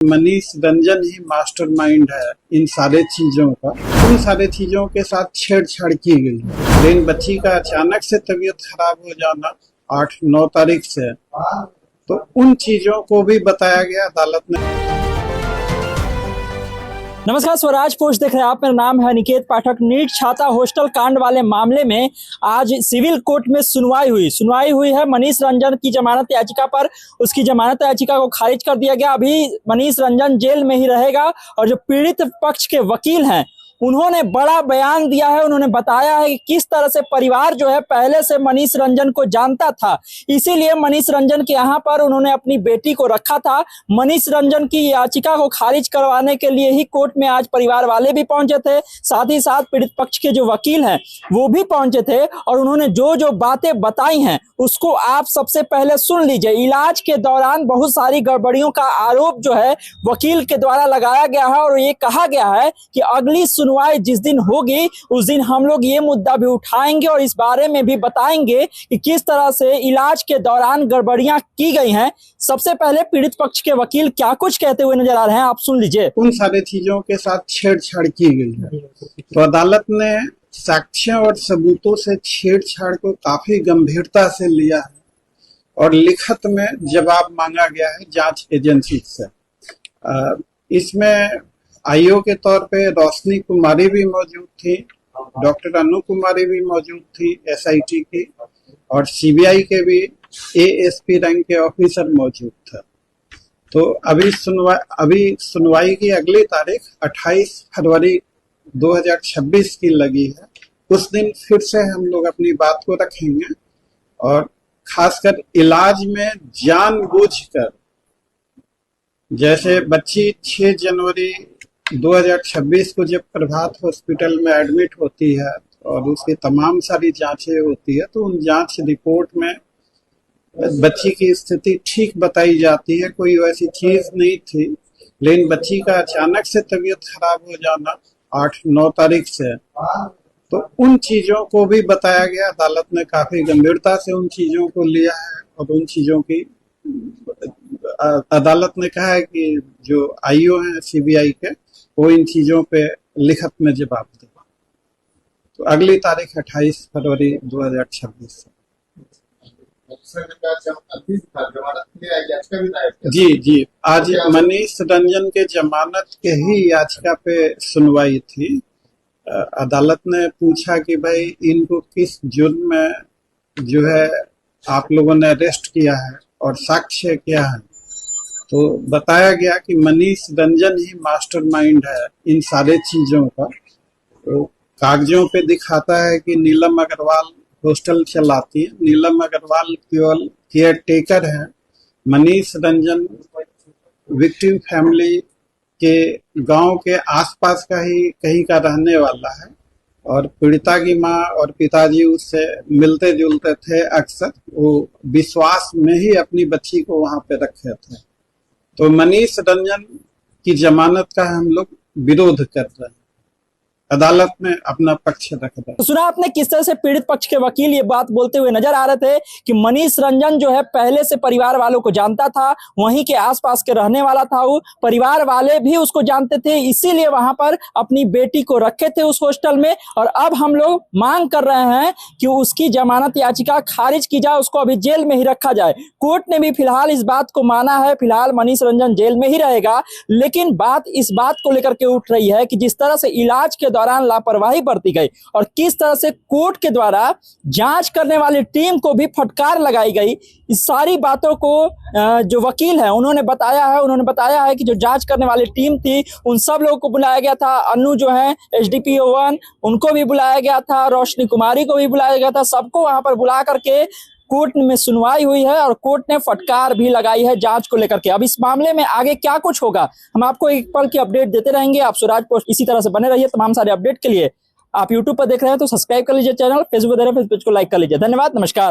मनीष रंजन ही mastermind है इन सारे चीजों का। उन सारे चीजों के साथ छेड़छाड़ की गई है। लेकिन बच्ची का अचानक से तबीयत खराब हो जाना 8-9 तारीख से, तो उन चीजों को भी बताया गया अदालत ने। नमस्कार, स्वराज पोस्ट देख रहे हैं आप। मेरा नाम है निकेत पाठक। नीट छात्रा हॉस्टल कांड वाले मामले में आज सिविल कोर्ट में सुनवाई हुई है। मनीष रंजन की जमानत याचिका पर उसकी जमानत याचिका को खारिज कर दिया गया। अभी मनीष रंजन जेल में ही रहेगा और जो पीड़ित पक्ष के वकील हैं उन्होंने बड़ा बयान दिया है। उन्होंने बताया है कि किस तरह से परिवार जो है पहले से मनीष रंजन को जानता था, इसीलिए मनीष रंजन के यहाँ पर उन्होंने अपनी बेटी को रखा था। मनीष रंजन की याचिका को खारिज करवाने के लिए ही कोर्ट में आज परिवार वाले भी पहुंचे थे, साथ ही साथ पीड़ित पक्ष के जो वकील हैं वो भी पहुंचे थे और उन्होंने जो जो बातें बताई हैं उसको आप सबसे पहले सुन लीजिए। इलाज के दौरान बहुत सारी गड़बड़ियों का आरोप जो है वकील के द्वारा लगाया गया है और ये कहा गया है कि अगली सुनवाई जिस दिन होगी उस दिन हम लोग ये मुद्दा भी उठाएंगे और इस बारे में भी बताएंगे कि किस तरह से इलाज के दौरान गड़बड़ियां की गई हैं। सबसे पहले पीड़ित पक्ष के वकील क्या कुछ कहते हुए नजर आ रहे हैं, आप सुन लीजिए। उन सारे चीजों के साथ छेड़छाड़ की गई है, तो अदालत ने साक्ष्यों और सबूतों से छेड़छाड़ को काफी गंभीरता से लिया है और लिखित में जवाब मांगा गया है जांच एजेंसी से। इसमें आईओ के तौर पे रोशनी कुमारी भी मौजूद थी, डॉक्टर अनु कुमारी भी मौजूद थी एसआईटी की, और सीबीआई के भी एएसपी रैंक के ऑफिसर मौजूद थे। तो अभी सुनवाई की अगली तारीख 28 फरवरी 2026 की लगी है। उस दिन फिर से हम लोग अपनी बात को रखेंगे और खासकर इलाज में जानबूझकर, जैसे बच्ची 6 जनवरी 2026 को जब प्रभात हॉस्पिटल में एडमिट होती है और उसकी तमाम सारी जांचें होती है, तो उन जांच रिपोर्ट में बच्ची की स्थिति ठीक बताई जाती है, कोई वैसी चीज नहीं थी। लेकिन बच्ची का अचानक से तबीयत खराब हो जाना 8-9 तारीख से, तो उन चीजों को भी बताया गया। अदालत ने काफी गंभीरता से उन चीजों को लिया है और उन चीजों की अदालत ने कहा है कि जो आईओ हैं सीबीआई के, वो इन चीजों पे लिखित में जवाब देगा। तो अगली तारीख 28 फरवरी 2026 जी आज मनीष रंजन के जमानत के ही याचिका पे सुनवाई थी। अदालत ने पूछा कि भाई इनको किस जुर्म में जो है आप लोगों ने अरेस्ट किया है और साक्ष्य क्या है। तो बताया गया कि मनीष रंजन ही मास्टरमाइंड है इन सारे चीजों का। तो कागजों पे दिखाता है कि नीलम अग्रवाल हॉस्टल चलाती है, नीलम अग्रवाल केवल केयर टेकर है। मनीष रंजन विक्टिम फैमिली के गांव के आसपास का ही कहीं का रहने वाला है और पीड़िता की माँ और पिताजी उससे मिलते जुलते थे अक्सर। वो विश्वास में ही अपनी बच्ची को वहां पे रखे थे। तो मनीष रंजन की जमानत का हम लोग विरोध कर रहे हैं, अदालत में अपना पक्ष रख रहे हैं। तो सुना आपने किस तरह से पीड़ित पक्ष के वकील ये बात बोलते हुए नजर आ रहे थे कि मनीष रंजन जो है पहले से परिवार वालों को जानता था, वहीं के आसपास के रहने वाला था। वो परिवार वाले भी उसको जानते थे, इसीलिए वहां पर अपनी बेटी को रखे थे उस हॉस्टल में। और अब हम लोग मांग कर रहे हैं कि उसकी जमानत याचिका खारिज की जाए, उसको अभी जेल में ही रखा जाए। कोर्ट ने भी फिलहाल इस बात को माना है, फिलहाल मनीष रंजन जेल में ही रहेगा। लेकिन बात इस बात को लेकर के उठ रही है कि जिस तरह से इलाज के दौरान लापरवाही बरती गई और किस तरह से कोर्ट के द्वारा जांच करने वाली टीम को भी फटकार लगाई गई, इस सारी बातों को जो वकील है उन्होंने बताया है कि जो जांच करने वाली टीम थी उन सब लोगों को बुलाया गया था। अनु जो है एसडीपीओ 1 उनको भी बुलाया गया था, रोशनी कुमारी को भी बुलाया गया था। सबको वहां पर बुला करके कोर्ट में सुनवाई हुई है और कोर्ट ने फटकार भी लगाई है जांच को लेकर के। अब इस मामले में आगे क्या कुछ होगा हम आपको एक पल की अपडेट देते रहेंगे। आप स्वराज पोस्ट इसी तरह से बने रहिए। तमाम सारे अपडेट के लिए आप यूट्यूब पर देख रहे हैं तो सब्सक्राइब कर लीजिए चैनल, फेसबुक देख रहे हैं पेज को लाइक कर लीजिए। धन्यवाद, नमस्कार।